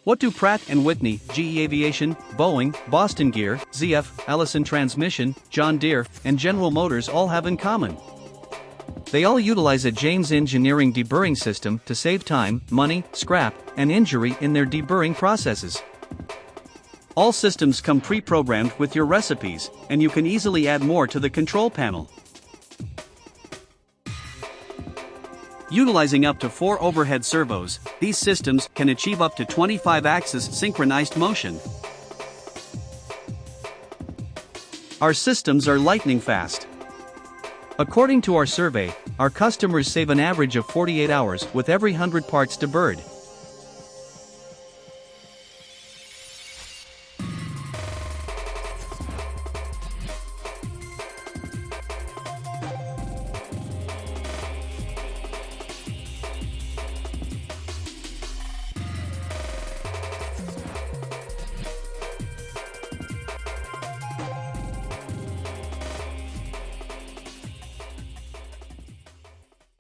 What do Pratt Whitney, GE Aviation, Boeing, Boston Gear, ZF, Allison Transmission, John Deere, and General Motors all have in common? They all utilize a James Engineering deburring system to save time, money, scrap, and injury in their deburring processes. All systems come pre-programmed with your recipes, and you can easily add more to the control panel. Utilizing up to 4 overhead servos, these systems can achieve up to 25-axis synchronized motion. Our systems are lightning fast. According to our survey, our customers save an average of 48 hours with every 100 parts deburred.